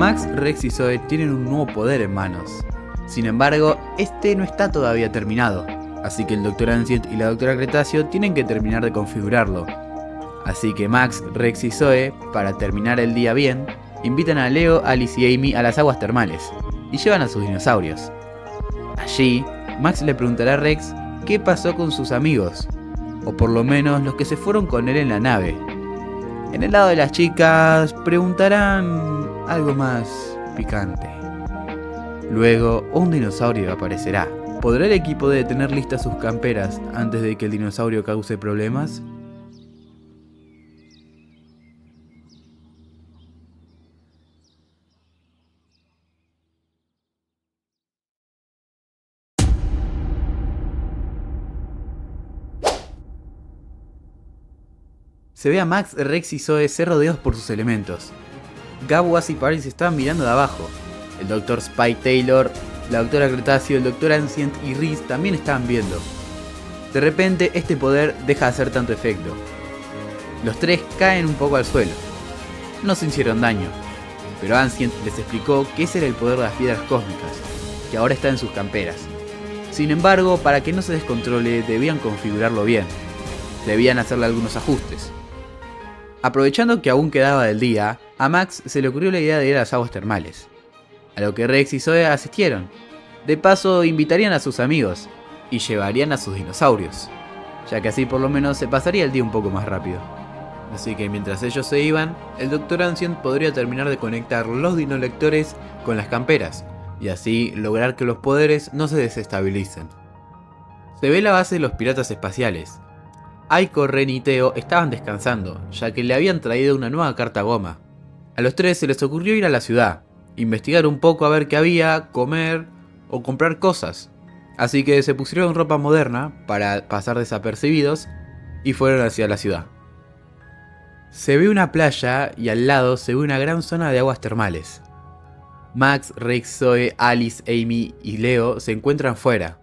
Max, Rex y Zoe tienen un nuevo poder en manos. Sin embargo, este no está todavía terminado, así que el Dr. Ancient y la Dra. Cretacio tienen que terminar de configurarlo. Así que Max, Rex y Zoe, para terminar el día bien, invitan a Leo, Alice y Amy a las aguas termales, y llevan a sus dinosaurios. Allí, Max le preguntará a Rex qué pasó con sus amigos, o por lo menos los que se fueron con él en la nave. En el lado de las chicas, preguntarán algo más picante. Luego, un dinosaurio aparecerá. ¿Podrá el equipo detener listas sus camperas antes de que el dinosaurio cause problemas? Se ve a Max, Rex y Zoe ser rodeados por sus elementos. Gabu, As y Paris estaban mirando de abajo. El Dr. Spike Taylor, la Dra. Cretacio, el Dr. Ancient y Reese también estaban viendo. De repente, este poder deja de hacer tanto efecto. Los tres caen un poco al suelo. No se hicieron daño, pero Ancient les explicó que ese era el poder de las piedras cósmicas, que ahora está en sus camperas. Sin embargo, para que no se descontrole, debían configurarlo bien. Debían hacerle algunos ajustes. Aprovechando que aún quedaba del día, a Max se le ocurrió la idea de ir a las aguas termales, a lo que Rex y Zoe asistieron. De paso, invitarían a sus amigos y llevarían a sus dinosaurios, ya que así por lo menos se pasaría el día un poco más rápido. Así que mientras ellos se iban, el Dr. Ancient podría terminar de conectar los dinolectores con las camperas, y así lograr que los poderes no se desestabilicen. Se ve la base de los piratas espaciales. Aiko, Ren y Teo estaban descansando, ya que le habían traído una nueva carta goma. A los tres se les ocurrió ir a la ciudad, investigar un poco a ver qué había, comer o comprar cosas. Así que se pusieron ropa moderna para pasar desapercibidos y fueron hacia la ciudad. Se ve una playa y al lado se ve una gran zona de aguas termales. Max, Rex, Zoe, Alice, Amy y Leo se encuentran fuera.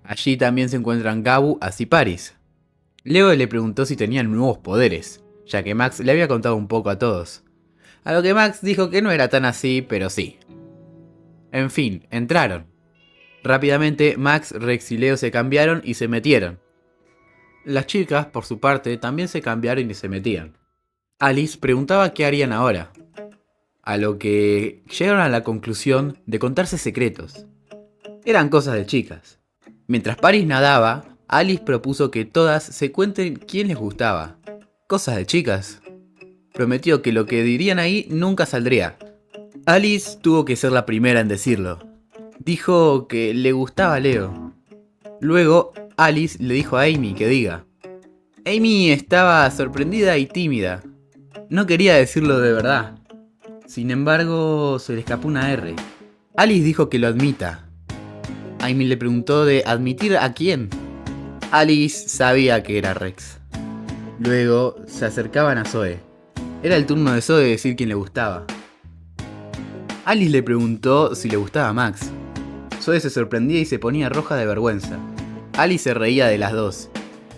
Allí también se encuentran Gabu, As y Paris. Leo le preguntó si tenían nuevos poderes, ya que Max le había contado un poco a todos. A lo que Max dijo que no era tan así, pero sí. En fin, entraron. Rápidamente Max, Rex y Leo se cambiaron y se metieron. Las chicas, por su parte, también se cambiaron y se metían. Alice preguntaba qué harían ahora, a lo que llegaron a la conclusión de contarse secretos. Eran cosas de chicas. Mientras Paris nadaba, Alice propuso que todas se cuenten quién les gustaba. Cosas de chicas. Prometió que lo que dirían ahí nunca saldría. Alice tuvo que ser la primera en decirlo. Dijo que le gustaba a Leo. Luego, Alice le dijo a Amy que diga. Amy estaba sorprendida y tímida. No quería decirlo de verdad. Sin embargo, se le escapó una R. Alice dijo que lo admita. Amy le preguntó de admitir a quién. Alice sabía que era Rex. Luego se acercaban a Zoe. Era el turno de Zoe de decir quién le gustaba. Alice le preguntó si le gustaba Max. Zoe se sorprendía y se ponía roja de vergüenza. Alice se reía de las dos.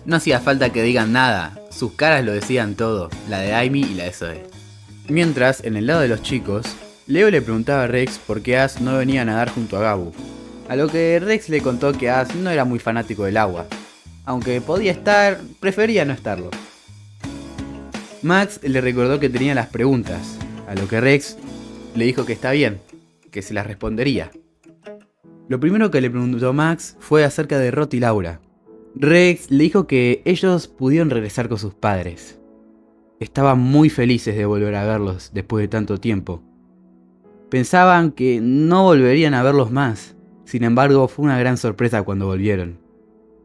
No hacía falta que digan nada, sus caras lo decían todo, la de Amy y la de Zoe. Mientras, en el lado de los chicos, Leo le preguntaba a Rex por qué As no venía a nadar junto a Gabu. A lo que Rex le contó que As no era muy fanático del agua. Aunque podía estar, prefería no estarlo. Max le recordó que tenía las preguntas, a lo que Rex le dijo que está bien, que se las respondería. Lo primero que le preguntó Max fue acerca de Rot y Laura. Rex le dijo que ellos pudieron regresar con sus padres. Estaban muy felices de volver a verlos después de tanto tiempo. Pensaban que no volverían a verlos más. Sin embargo, fue una gran sorpresa cuando volvieron.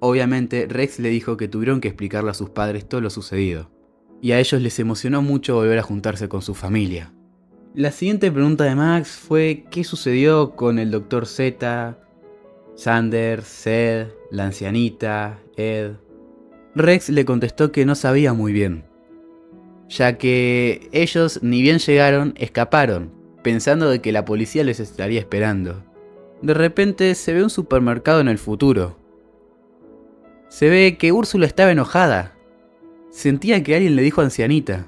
Obviamente, Rex le dijo que tuvieron que explicarle a sus padres todo lo sucedido. Y a ellos les emocionó mucho volver a juntarse con su familia. La siguiente pregunta de Max fue qué sucedió con el Dr. Z, Xander, Zed, la ancianita, Ed. Rex le contestó que no sabía muy bien, ya que ellos ni bien llegaron, escaparon, pensando de que la policía les estaría esperando. De repente se ve un supermercado en el futuro. Se ve que Úrsula estaba enojada. Sentía que alguien le dijo ancianita.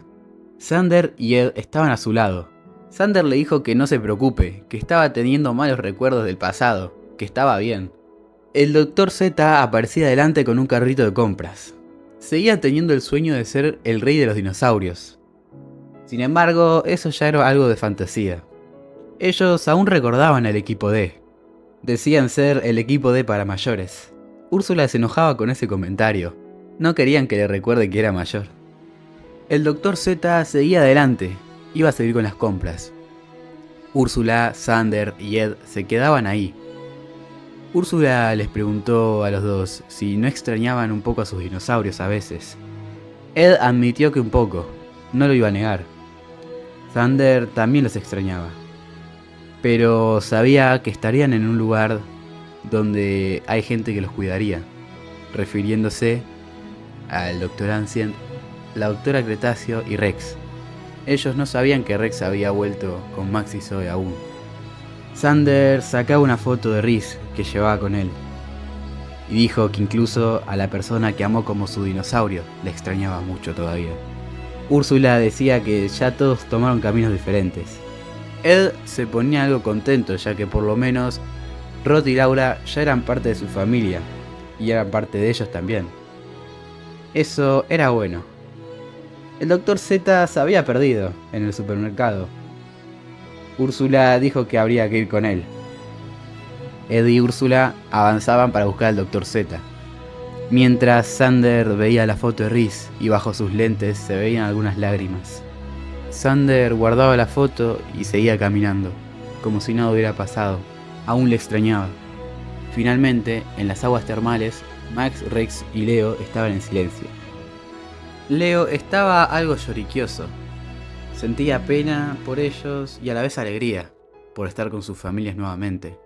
Xander y Ed estaban a su lado. Xander le dijo que no se preocupe, que estaba teniendo malos recuerdos del pasado, que estaba bien. El Dr. Z aparecía adelante con un carrito de compras. Seguía teniendo el sueño de ser el rey de los dinosaurios. Sin embargo, eso ya era algo de fantasía. Ellos aún recordaban al equipo D. Decían ser el equipo D para mayores. Úrsula se enojaba con ese comentario. No querían que le recuerde que era mayor. El Dr. Z seguía adelante. Iba a seguir con las compras. Úrsula, Xander y Ed se quedaban ahí. Úrsula les preguntó a los dos si no extrañaban un poco a sus dinosaurios a veces. Ed admitió que un poco, no lo iba a negar. Xander también los extrañaba, pero sabía que estarían en un lugar donde hay gente que los cuidaría, refiriéndose al Dr. Ancient, la Doctora Cretáceo y Rex. Ellos no sabían que Rex había vuelto con Max y Zoe aún. Xander sacaba una foto de Rhys que llevaba con él y dijo que incluso a la persona que amó como su dinosaurio le extrañaba mucho todavía. Úrsula decía que ya todos tomaron caminos diferentes. Ed se ponía algo contento ya que por lo menos Rod y Laura ya eran parte de su familia y eran parte de ellos también. Eso era bueno. El Dr. Z se había perdido en el supermercado. Úrsula dijo que habría que ir con él. Ed y Úrsula avanzaban para buscar al Dr. Z. Mientras Xander veía la foto de Rhys y bajo sus lentes se veían algunas lágrimas. Xander guardaba la foto y seguía caminando, como si nada hubiera pasado. Aún le extrañaba. Finalmente, en las aguas termales, Max, Rex y Leo estaban en silencio. Leo estaba algo lloriquioso. Sentía pena por ellos y a la vez alegría por estar con sus familias nuevamente.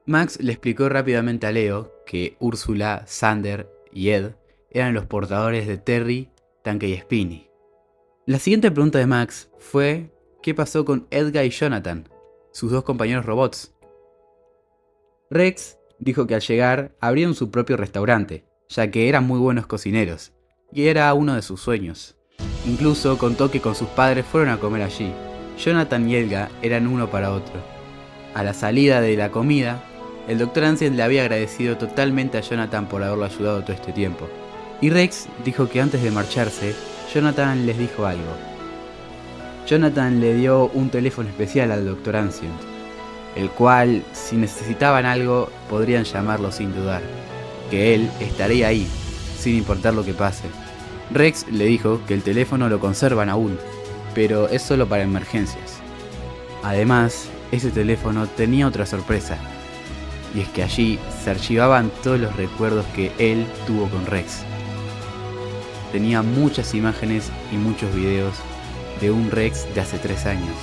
Max le explicó rápidamente a Leo que Úrsula, Xander y Ed eran los portadores de Terry, Tanque y Spinny. La siguiente pregunta de Max fue ¿qué pasó con Edgar y Jonathan, sus dos compañeros robots? Rex dijo que al llegar abrieron su propio restaurante, ya que eran muy buenos cocineros, y era uno de sus sueños. Incluso contó que con sus padres fueron a comer allí. Jonathan y Edgar eran uno para otro. A la salida de la comida, el Dr. Ancient le había agradecido totalmente a Jonathan por haberlo ayudado todo este tiempo. Y Rex dijo que antes de marcharse, Jonathan les dijo algo. Jonathan le dio un teléfono especial al Dr. Ancient, el cual, si necesitaban algo, podrían llamarlo sin dudar, que él estaría ahí, sin importar lo que pase. Rex le dijo que el teléfono lo conservan aún, pero es solo para emergencias. Además, ese teléfono tenía otra sorpresa, y es que allí se archivaban todos los recuerdos que él tuvo con Rex. Tenía muchas imágenes y muchos videos de un Rex de hace 3 años,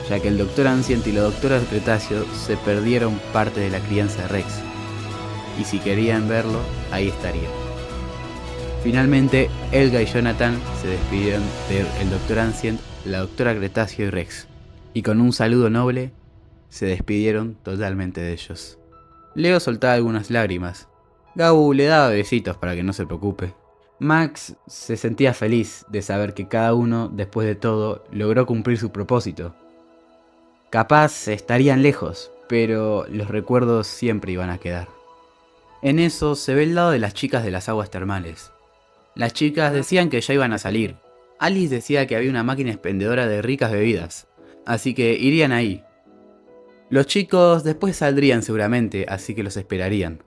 ya que el Dr. Ancient y la Doctora Cretáceo se perdieron parte de la crianza de Rex, y si querían verlo, ahí estaría. Finalmente, Elga y Jonathan se despidieron del Dr. Ancient, la Doctora Cretáceo y Rex, y con un saludo noble, se despidieron totalmente de ellos. Leo soltaba algunas lágrimas. Gabu le daba besitos para que no se preocupe. Max se sentía feliz de saber que cada uno, después de todo, logró cumplir su propósito. Capaz estarían lejos, pero los recuerdos siempre iban a quedar. En eso se ve el lado de las chicas de las aguas termales. Las chicas decían que ya iban a salir. Alice decía que había una máquina expendedora de ricas bebidas, así que irían ahí. Los chicos después saldrían seguramente, así que los esperarían.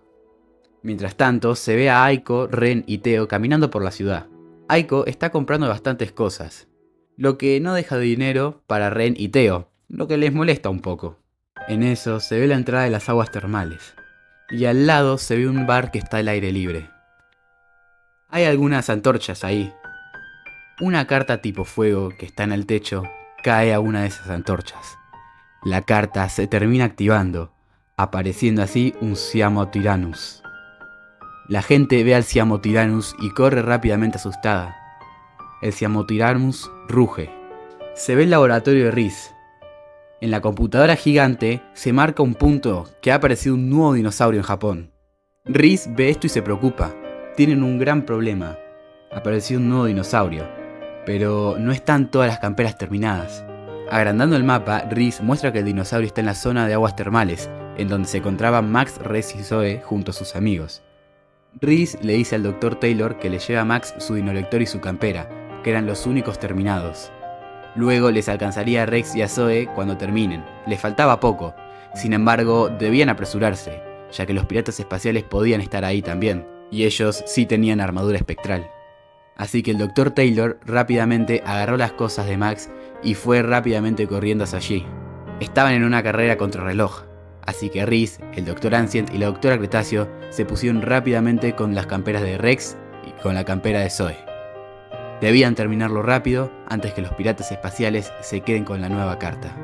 Mientras tanto, se ve a Aiko, Ren y Teo caminando por la ciudad. Aiko está comprando bastantes cosas, lo que no deja dinero para Ren y Teo, lo que les molesta un poco. En eso se ve la entrada de las aguas termales, y al lado se ve un bar que está al aire libre. Hay algunas antorchas ahí. Una carta tipo fuego que está en el techo cae a una de esas antorchas. La carta se termina activando, apareciendo así un Siamotyrannus. La gente ve al Siamotyrannus y corre rápidamente asustada. El Siamotyrannus ruge. Se ve el laboratorio de Rhys. En la computadora gigante se marca un punto que ha aparecido un nuevo dinosaurio en Japón. Rhys ve esto y se preocupa. Tienen un gran problema. Apareció un nuevo dinosaurio, pero no están todas las camperas terminadas. Agrandando el mapa, Reese muestra que el dinosaurio está en la zona de aguas termales, en donde se encontraban Max, Rex y Zoe junto a sus amigos. Reese le dice al Dr. Taylor que le lleva a Max su dinolector y su campera, que eran los únicos terminados. Luego les alcanzaría a Rex y a Zoe cuando terminen, les faltaba poco, sin embargo debían apresurarse, ya que los piratas espaciales podían estar ahí también, y ellos sí tenían armadura espectral. Así que el Dr. Taylor rápidamente agarró las cosas de Max y fue rápidamente corriendo hacia allí. Estaban en una carrera contrarreloj, así que Reese, el Dr. Ancient y la Dra. Cretacio se pusieron rápidamente con las camperas de Rex y con la campera de Zoe. Debían terminarlo rápido antes que los piratas espaciales se queden con la nueva carta.